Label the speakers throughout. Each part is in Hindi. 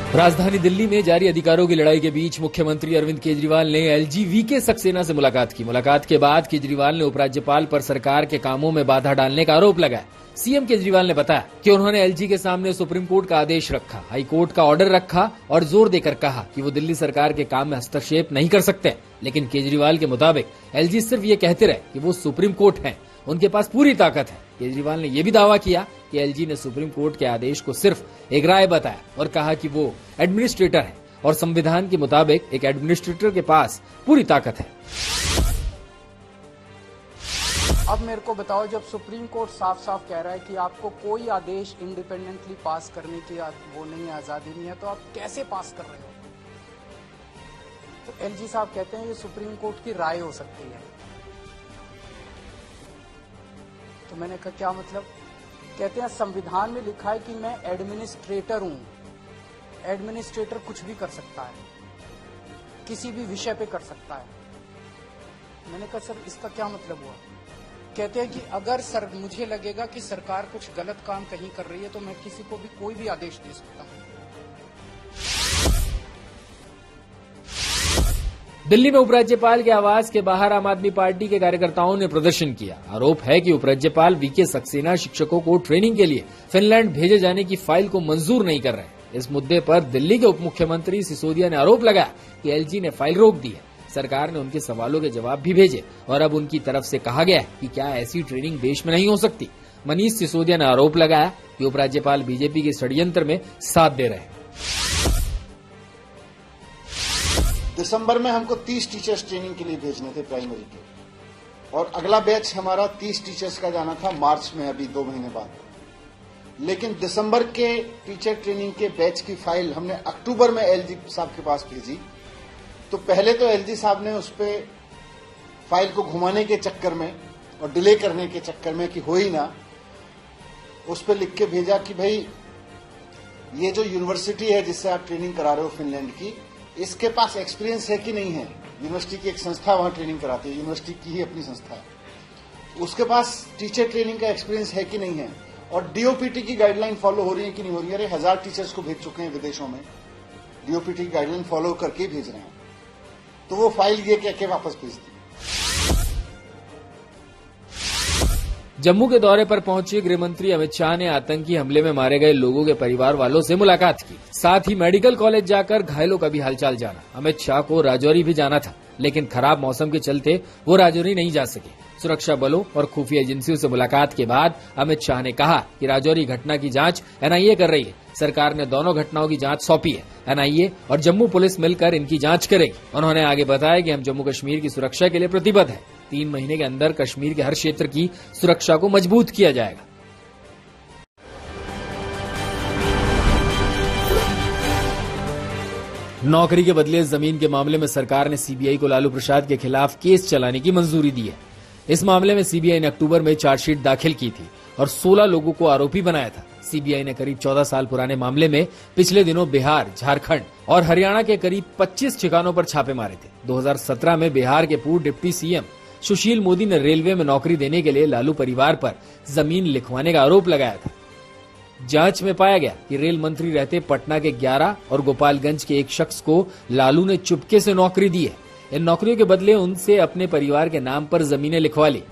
Speaker 1: राजधानी दिल्ली में जारी अधिकारों की लड़ाई के बीच मुख्यमंत्री अरविंद केजरीवाल ने एलजी वीके सक्सेना से मुलाकात की। मुलाकात के बाद केजरीवाल ने उपराज्यपाल पर सरकार के कामों में बाधा डालने का आरोप लगाया। सीएम केजरीवाल ने बताया कि उन्होंने एलजी के सामने सुप्रीम कोर्ट का आदेश रखा, हाई कोर्ट का ऑर्डर रखा और जोर देकर कहा कि वो दिल्ली सरकार के काम में हस्तक्षेप नहीं कर सकते। लेकिन केजरीवाल के मुताबिक एलजी सिर्फ ये कहते रहे कि वो सुप्रीम कोर्ट हैं, उनके पास पूरी ताकत है। केजरीवाल ने यह भी दावा किया कि एलजी ने सुप्रीम कोर्ट के आदेश को सिर्फ एक राय बताया और कहा कि वो एडमिनिस्ट्रेटर है और संविधान के मुताबिक एक एडमिनिस्ट्रेटर के पास पूरी ताकत है।
Speaker 2: अब मेरे को बताओ, जब सुप्रीम कोर्ट साफ साफ कह रहा है कि आपको कोई आदेश इंडिपेंडेंटली पास करने की वो नहीं, आजादी नहीं है, तो आप कैसे पास कर रहे हो? तो एलजी साहब कहते हैं ये सुप्रीम कोर्ट की राय हो सकती है। तो मैंने कहा क्या मतलब? कहते हैं संविधान में लिखा है कि मैं एडमिनिस्ट्रेटर हूं। एडमिनिस्ट्रेटर कुछ भी कर सकता है, किसी भी विषय पे कर सकता है। मैंने कहा सर इसका क्या मतलब हुआ? कहते हैं कि अगर मुझे लगेगा कि सरकार कुछ गलत काम कहीं कर रही है तो मैं किसी को भी कोई भी आदेश दे सकता हूं।
Speaker 1: दिल्ली में उपराज्यपाल के आवास के बाहर आम आदमी पार्टी के कार्यकर्ताओं ने प्रदर्शन किया। आरोप है कि उपराज्यपाल वीके सक्सेना शिक्षकों को ट्रेनिंग के लिए फिनलैंड भेजे जाने की फाइल को मंजूर नहीं कर रहे। इस मुद्दे पर दिल्ली के उप मुख्यमंत्री सिसोदिया ने आरोप लगाया कि एलजी ने फाइल रोक दी है। सरकार ने उनके सवालों के जवाब भी भेजे और अब उनकी तरफ से कहा गया है कि क्या ऐसी ट्रेनिंग देश में नहीं हो सकती। मनीष सिसोदिया ने आरोप लगाया कि उपराज्यपाल बीजेपी के षड्यंत्र में साथ दे रहे हैं।
Speaker 3: दिसंबर में हमको 30 टीचर्स ट्रेनिंग के लिए भेजने थे प्राइमरी के, और अगला बैच हमारा 30 टीचर्स का जाना था मार्च में, अभी 2 महीने बाद। लेकिन दिसंबर के टीचर ट्रेनिंग के बैच की फाइल हमने अक्टूबर में एलजी साहब के पास भेजी। तो पहले तो एलजी साहब ने उस पे फाइल को घुमाने के चक्कर में और डिले करने के चक्कर में कि हो ही ना, उस पे लिख के भेजा कि भाई ये जो यूनिवर्सिटी है जिससे आप ट्रेनिंग करा रहे हो फिनलैंड की, इसके पास एक्सपीरियंस है कि नहीं है। यूनिवर्सिटी की एक संस्था वहां ट्रेनिंग कराती है, यूनिवर्सिटी की ही अपनी संस्था है, उसके पास टीचर ट्रेनिंग का एक्सपीरियंस है कि नहीं है, और डीओपीटी की गाइडलाइन फॉलो हो रही है कि नहीं हो रही है। अरे 1000 टीचर्स को भेज चुके हैं विदेशों में, डीओपीटी की गाइडलाइन फॉलो करके ही भेज रहे हैं। तो वो फाइल ये कह के वापस भेज दी।
Speaker 1: जम्मू के दौरे पर पहुंचे गृह मंत्री अमित शाह ने आतंकी हमले में मारे गए लोगों के परिवार वालों से मुलाकात की। साथ ही मेडिकल कॉलेज जाकर घायलों का भी हालचाल जाना। अमित शाह को राजौरी भी जाना था, लेकिन खराब मौसम के चलते वो राजौरी नहीं जा सके। सुरक्षा बलों और खुफिया एजेंसियों से मुलाकात के बाद अमित शाह ने कहा कि राजौरी घटना की जांच एनआईए कर रही है। सरकार ने दोनों घटनाओं की जांच सौंपी है, एनआईए और जम्मू पुलिस मिलकर इनकी जांच करेगी। उन्होंने आगे बताया कि हम जम्मू कश्मीर की सुरक्षा के लिए प्रतिबद्ध हैं। 3 महीने के अंदर कश्मीर के हर क्षेत्र की सुरक्षा को मजबूत किया जाएगा। नौकरी के बदले जमीन के मामले में सरकार ने सीबीआई को लालू प्रसाद के खिलाफ केस चलाने की मंजूरी दी है। इस मामले में सीबीआई ने अक्टूबर में चार्जशीट दाखिल की थी और 16 लोगों को आरोपी बनाया था। सीबीआई ने करीब 14 साल पुराने मामले में पिछले दिनों बिहार, झारखंड और हरियाणा के करीब 25 ठिकानों पर छापे मारे थे। 2017 में बिहार के पूर्व डिप्टी सीएम सुशील मोदी ने रेलवे में नौकरी देने के लिए लालू परिवार पर जमीन लिखवाने का आरोप लगाया था। जांच में पाया गया कि रेल मंत्री रहते पटना के 11 और गोपालगंज के एक शख्स को लालू ने चुपके से नौकरी दी है। इन नौकरियों के बदले उनसे अपने परिवार के नाम पर जमीनें लिखवा ली।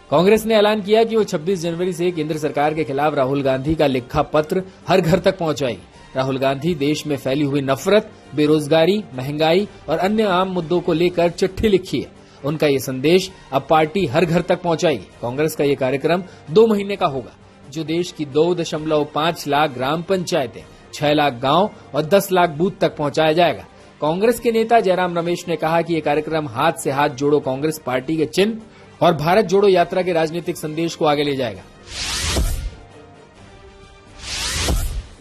Speaker 1: कांग्रेस ने ऐलान किया कि वो 26 जनवरी से केंद्र सरकार के खिलाफ राहुल गांधी का लिखा पत्र हर घर तक पहुंचाएगी। राहुल गांधी देश में फैली हुई नफरत, बेरोजगारी, महंगाई और अन्य आम मुद्दों को लेकर चिट्ठी लिखी है। उनका ये संदेश अब पार्टी हर घर तक पहुंचाएगी। कांग्रेस का ये कार्यक्रम 2 महीने का होगा, जो देश की 2.5 लाख ग्राम पंचायतें, 6 लाख गांव और 10 लाख बूथ तक पहुंचाया जाएगा। कांग्रेस के नेता जयराम रमेश ने कहा कि ये कार्यक्रम हाथ से हाथ जोड़ो कांग्रेस पार्टी के चिन्ह और भारत जोड़ो यात्रा के राजनीतिक संदेश को आगे ले जाएगा।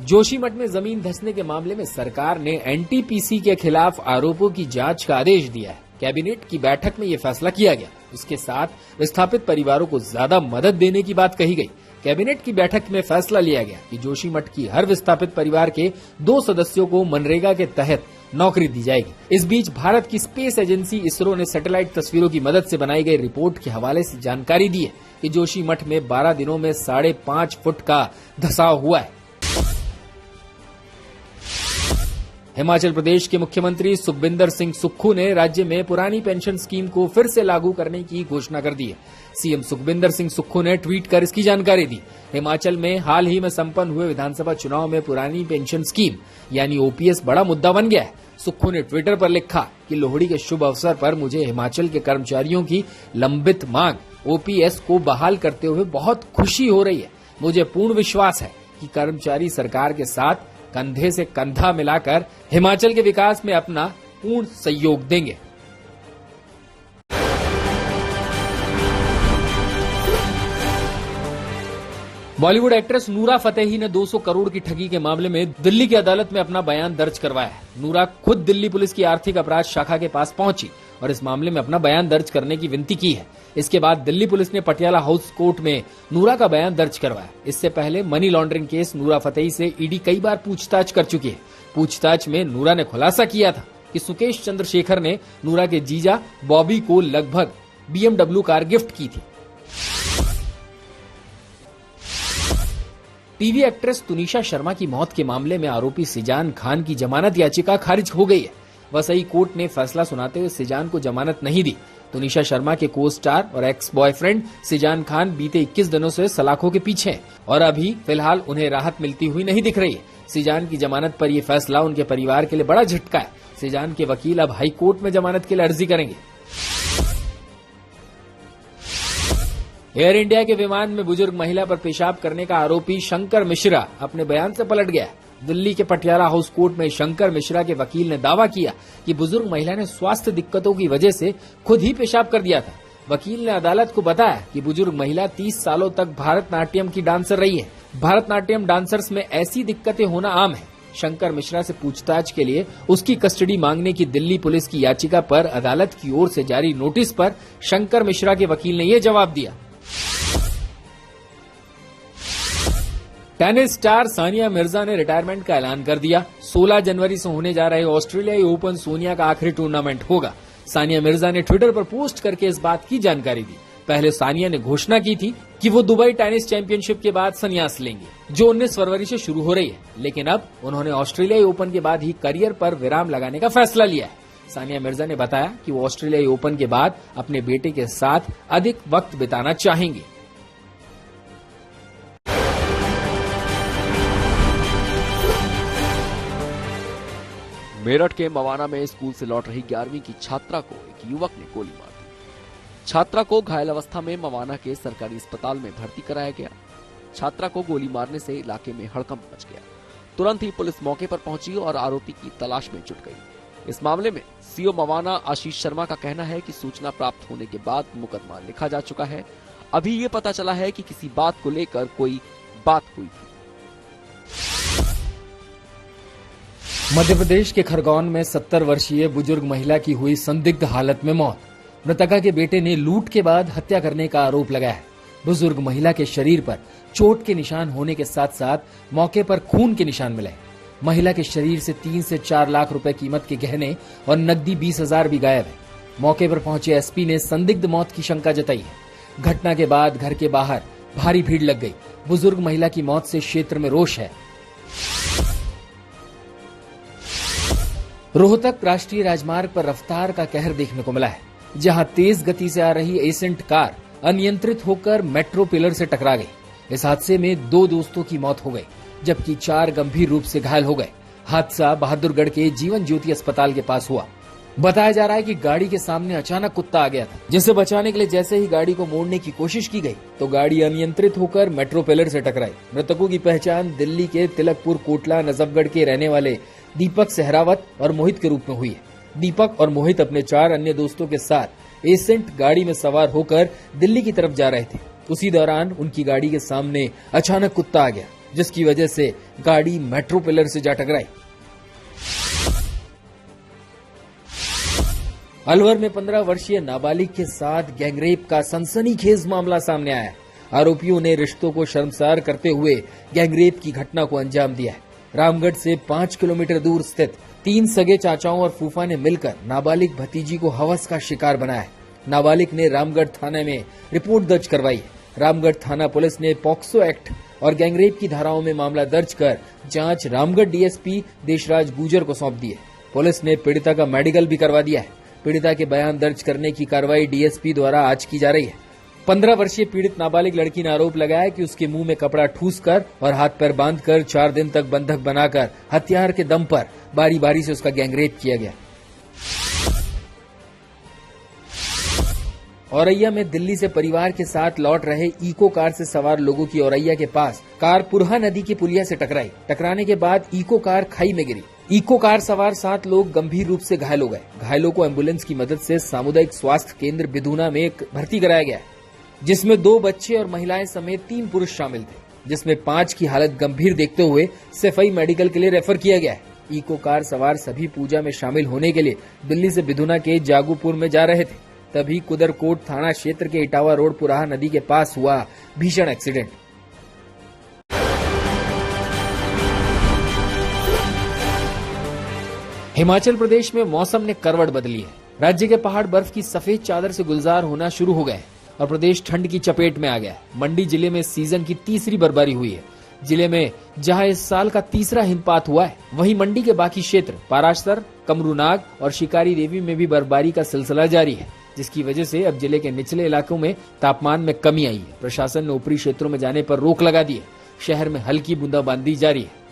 Speaker 1: जोशीमठ में जमीन धंसने के मामले में सरकार ने एनटीपीसी के खिलाफ आरोपों की जांच का आदेश दिया है। कैबिनेट की बैठक में यह फैसला किया गया। इसके साथ विस्थापित परिवारों को ज्यादा मदद देने की बात कही गई। कैबिनेट की बैठक में फैसला लिया गया कि जोशीमठ की हर विस्थापित परिवार के 2 सदस्यों को मनरेगा के तहत नौकरी दी जाएगी। इस बीच भारत की स्पेस एजेंसी इसरो ने सैटेलाइट तस्वीरों की मदद से बनाई गई रिपोर्ट के हवाले से जानकारी दी है कि जोशीमठ में 12 दिनों में 5.5 फुट का धंसाव हुआ है। हिमाचल प्रदेश के मुख्यमंत्री सुखबिंदर सिंह सुक्खू ने राज्य में पुरानी पेंशन स्कीम को फिर से लागू करने की घोषणा कर दी है। सीएम सुखबिंदर सिंह सुक्खू ने ट्वीट कर इसकी जानकारी दी। हिमाचल में हाल ही में संपन्न हुए विधानसभा चुनाव में पुरानी पेंशन स्कीम यानी ओपीएस बड़ा मुद्दा बन गया है। सुक्खू ने ट्विटर पर लिखा कि लोहड़ी के शुभ अवसर पर मुझे हिमाचल के कर्मचारियों की लंबित मांग ओपीएस को बहाल करते हुए बहुत खुशी हो रही है। मुझे पूर्ण विश्वास है कि कर्मचारी सरकार के साथ कंधे से कंधा मिलाकर हिमाचल के विकास में अपना पूर्ण सहयोग देंगे। बॉलीवुड एक्ट्रेस नूरा फतेही ने 200 करोड़ की ठगी के मामले में दिल्ली की अदालत में अपना बयान दर्ज करवाया है। नूरा खुद दिल्ली पुलिस की आर्थिक अपराध शाखा के पास पहुंची और इस मामले में अपना बयान दर्ज करने की विनती की है। इसके बाद दिल्ली पुलिस ने पटियाला हाउस कोर्ट में नूरा का बयान दर्ज करवाया। इससे पहले मनी लॉन्ड्रिंग केस नूरा फतेही से ईडी कई बार पूछताछ कर चुकी है। पूछताछ में नूरा ने खुलासा किया था कि सुकेश चंद्रशेखर ने नूरा के जीजा बॉबी को लगभग BMW कार गिफ्ट की थी। टीवी एक्ट्रेस तुनिशा शर्मा की मौत के मामले में आरोपी सिजान खान की जमानत याचिका खारिज हो गई है। वसई कोर्ट ने फैसला सुनाते हुए सिजान को जमानत नहीं दी। तुनिशा शर्मा के को स्टार और एक्स बॉयफ्रेंड सिजान खान बीते 21 दिनों से सलाखों के पीछे हैं और अभी फिलहाल उन्हें राहत मिलती हुई नहीं दिख रही है। सिजान की जमानत पर यह फैसला उनके परिवार के लिए बड़ा झटका है। सिजान के वकील अब हाई कोर्ट में जमानत के लिए अर्जी करेंगे। एयर इंडिया के विमान में बुजुर्ग महिला पर पेशाब करने का आरोपी शंकर मिश्रा अपने बयान से पलट गया। दिल्ली के पटियाला हाउस कोर्ट में शंकर मिश्रा के वकील ने दावा किया कि बुजुर्ग महिला ने स्वास्थ्य दिक्कतों की वजह से खुद ही पेशाब कर दिया था। वकील ने अदालत को बताया कि बुजुर्ग महिला 30 सालों तक भारतनाट्यम की डांसर रही है। भारतनाट्यम डांसर्स में ऐसी दिक्कतें होना आम है। शंकर मिश्रा से पूछताछ के लिए उसकी कस्टडी मांगने की दिल्ली पुलिस की याचिका पर अदालत की ओर से जारी नोटिस पर शंकर मिश्रा के वकील ने यह जवाब दिया। टेनिस स्टार सानिया मिर्जा ने रिटायरमेंट का ऐलान कर दिया। 16 जनवरी से होने जा रहे ऑस्ट्रेलियाई ओपन सोनिया का आखिरी टूर्नामेंट होगा। सानिया मिर्जा ने ट्विटर पर पोस्ट करके इस बात की जानकारी दी। पहले सानिया ने घोषणा की थी कि वो दुबई टेनिस चैंपियनशिप के बाद संन्यास लेंगे, जो 19 फरवरी से शुरू हो रही है, लेकिन अब उन्होंने ऑस्ट्रेलियाई ओपन के बाद ही करियर पर विराम लगाने का फैसला लिया है। सानिया मिर्जा ने बताया कि वो ऑस्ट्रेलियाई ओपन के बाद अपने बेटे के साथ अधिक वक्त बिताना चाहेंगे।
Speaker 4: मेरठ के मवाना में स्कूल से लौट रही 11वीं की छात्रा को एक युवक ने गोली मार दी। छात्रा को घायल अवस्था में मवाना के सरकारी अस्पताल में भर्ती कराया गया। छात्रा को गोली मारने से इलाके में हड़कंप मच गया। तुरंत ही पुलिस मौके पर पहुंची और आरोपी की तलाश में जुट गई। इस मामले में सीओ मवाना आशीष शर्मा का कहना है कि सूचना प्राप्त होने के बाद मुकदमा लिखा जा चुका है। अभी ये पता चला है कि किसी बात को लेकर कोई बात हुई थी।
Speaker 1: मध्य प्रदेश के खरगोन में 70 वर्षीय बुजुर्ग महिला की हुई संदिग्ध हालत में मौत। मृतका के बेटे ने लूट के बाद हत्या करने का आरोप लगाया है। बुजुर्ग महिला के शरीर पर चोट के निशान होने के साथ साथ मौके पर खून के निशान मिले। महिला के शरीर से 3 से 4 लाख रुपए कीमत के गहने और नकदी 20,000 भी गायब है। मौके पर पहुंचे एसपी ने संदिग्ध मौत की शंका जताई है। घटना के बाद घर के बाहर भारी भीड़ लग गई। बुजुर्ग महिला की मौत से क्षेत्र में रोष है। रोहतक राष्ट्रीय राजमार्ग पर रफ्तार का कहर देखने को मिला है, जहां तेज गति से आ रही एसेंट कार अनियंत्रित होकर मेट्रो पिलर से टकरा गई। इस हादसे में 2 दोस्तों की मौत हो गई, जबकि 4 गंभीर रूप से घायल हो गए। हादसा बहादुरगढ़ के जीवन ज्योति अस्पताल के पास हुआ। बताया जा रहा है कि गाड़ी के सामने अचानक कुत्ता आ गया था, जिसे बचाने के लिए जैसे ही गाड़ी को मोड़ने की कोशिश की गई तो गाड़ी अनियंत्रित होकर मेट्रो पिलर से टकराई। मृतकों की पहचान दिल्ली के तिलकपुर कोटला नजफगढ़ के रहने वाले दीपक सहरावत और मोहित के रूप में हुई है। दीपक और मोहित अपने 4 अन्य दोस्तों के साथ एसेंट गाड़ी में सवार होकर दिल्ली की तरफ जा रहे थे। उसी दौरान उनकी गाड़ी के सामने अचानक कुत्ता आ गया, जिसकी वजह से गाड़ी मेट्रो पिलर से जा टकराई। अलवर में 15 वर्षीय नाबालिग के साथ गैंगरेप का सनसनीखेज मामला सामने आया। आरोपियों ने रिश्तों को शर्मसार करते हुए गैंगरेप की घटना को अंजाम दिया है। रामगढ़ से 5 किलोमीटर दूर स्थित 3 सगे चाचाओं और फूफा ने मिलकर नाबालिग भतीजी को हवस का शिकार बनाया है। नाबालिग ने रामगढ़ थाने में रिपोर्ट दर्ज करवाई है। रामगढ़ थाना पुलिस ने पॉक्सो एक्ट और गैंगरेप की धाराओं में मामला दर्ज कर जांच रामगढ़ डीएसपी देशराज गुजर को सौंप दी है। पुलिस ने पीड़िता का मेडिकल भी करवा दिया है। पीड़िता के बयान दर्ज करने की कार्रवाई डीएसपी द्वारा आज की जा रही है। 15 वर्षीय पीड़ित नाबालिग लड़की ने आरोप लगाया कि उसके मुंह में कपड़ा ठूसकर और हाथ पैर बांधकर 4 दिन तक बंधक बनाकर हथियार के दम पर बारी बारी से उसका गैंगरेप किया गया। औरैया में दिल्ली से परिवार के साथ लौट रहे इको कार से सवार लोगों की औरैया के पास कार पुरहा नदी की पुलिया से टकराई। टकराने के बाद इको कार खाई में गिरी। इको कार सवार 7 लोग गंभीर रूप से घायल हो गए। घायलों को एम्बुलेंस की मदद से सामुदायिक स्वास्थ्य केंद्र बिधूना में भर्ती कराया गया, जिसमें 2 बच्चे और महिलाएं समेत 3 पुरुष शामिल थे, जिसमें 5 की हालत गंभीर देखते हुए सफाई मेडिकल के लिए रेफर किया गया है। इको कार सवार सभी पूजा में शामिल होने के लिए दिल्ली से बिधूना के जागूपुर में जा रहे थे। तभी कुदरकोट थाना क्षेत्र के इटावा रोड पुराहा नदी के पास हुआ भीषण एक्सीडेंट। हिमाचल प्रदेश में मौसम ने करवट बदली है। राज्य के पहाड़ बर्फ की सफेद चादर से गुलजार होना शुरू हो गए और प्रदेश ठंड की चपेट में आ गया है। मंडी जिले में सीजन की तीसरी बर्फबारी हुई है। जिले में जहां इस साल का तीसरा हिमपात हुआ है, वहीं मंडी के बाकी क्षेत्र पाराशर, कमरूनाग और शिकारी देवी में भी बर्फबारी का सिलसिला जारी है, जिसकी वजह से अब जिले के निचले इलाकों में तापमान में कमी आई है। प्रशासन ने ऊपरी क्षेत्रों में जाने पर रोक लगा दी है। शहर में हल्की बूंदाबांदी जारी है।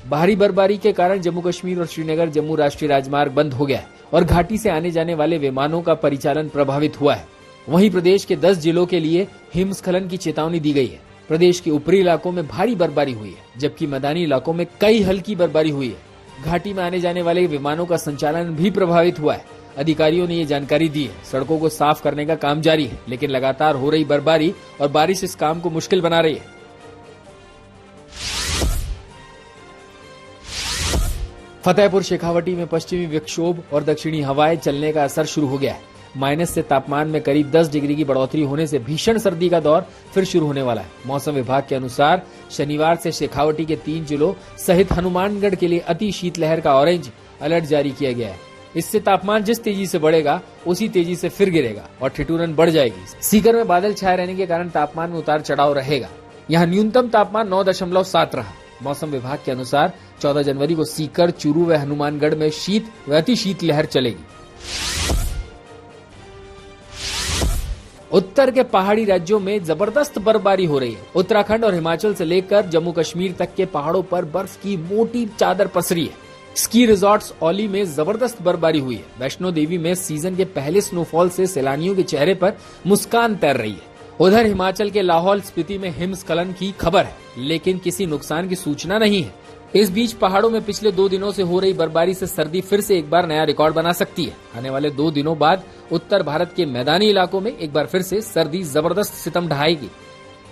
Speaker 1: भारी बर्फबारी के कारण जम्मू कश्मीर और श्रीनगर जम्मू राष्ट्रीय राजमार्ग बंद हो गया है और घाटी से आने जाने वाले विमानों का परिचालन प्रभावित हुआ है। वहीं प्रदेश के 10 जिलों के लिए हिमस्खलन की चेतावनी दी गई है। प्रदेश के ऊपरी इलाकों में भारी बर्फबारी हुई है, जबकि मैदानी इलाकों में कई हल्की बर्फबारी हुई है। घाटी में आने जाने वाले विमानों का संचालन भी प्रभावित हुआ है। अधिकारियों ने ये जानकारी दी है। सड़कों को साफ करने का काम जारी है, लेकिन लगातार हो रही बर्फबारी और बारिश इस काम को मुश्किल बना रही है। फतेहपुर शेखावटी में पश्चिमी विक्षोभ और दक्षिणी हवाएं चलने का असर शुरू हो गया है। माइनस से तापमान में करीब 10 डिग्री की बढ़ोतरी होने से भीषण सर्दी का दौर फिर शुरू होने वाला है। मौसम विभाग के अनुसार शनिवार से शेखावटी के 3 जिलों सहित हनुमानगढ़ के लिए अति शीतलहर का ऑरेंज अलर्ट जारी किया गया है। इससे तापमान जिस तेजी से बढ़ेगा उसी तेजी से फिर गिरेगा और ठिठुरन बढ़ जाएगी। सीकर में बादल छाए रहने के कारण तापमान में उतार चढ़ाव रहेगा। यहाँ न्यूनतम तापमान 9.7 रहा। मौसम विभाग के अनुसार 14 जनवरी को सीकर, चूरू व हनुमानगढ़ में शीत व अति शीत लहर चलेगी। उत्तर के पहाड़ी राज्यों में जबरदस्त बर्फबारी हो रही है। उत्तराखंड और हिमाचल से लेकर जम्मू कश्मीर तक के पहाड़ों पर बर्फ की मोटी चादर पसरी है। स्की रिजॉर्ट्स औली में जबरदस्त बर्फबारी हुई है। वैष्णो देवी में सीजन के पहले स्नोफॉल से सैलानियों के चेहरे पर मुस्कान तैर रही है। उधर हिमाचल के लाहौल स्पीति में हिमस्खलन की खबर है, लेकिन किसी नुकसान की सूचना नहीं है। इस बीच पहाड़ों में पिछले 2 दिनों से हो रही बर्फबारी से सर्दी फिर से एक बार नया रिकॉर्ड बना सकती है। आने वाले 2 दिनों बाद उत्तर भारत के मैदानी इलाकों में एक बार फिर से सर्दी जबरदस्त सितम ढाएगी।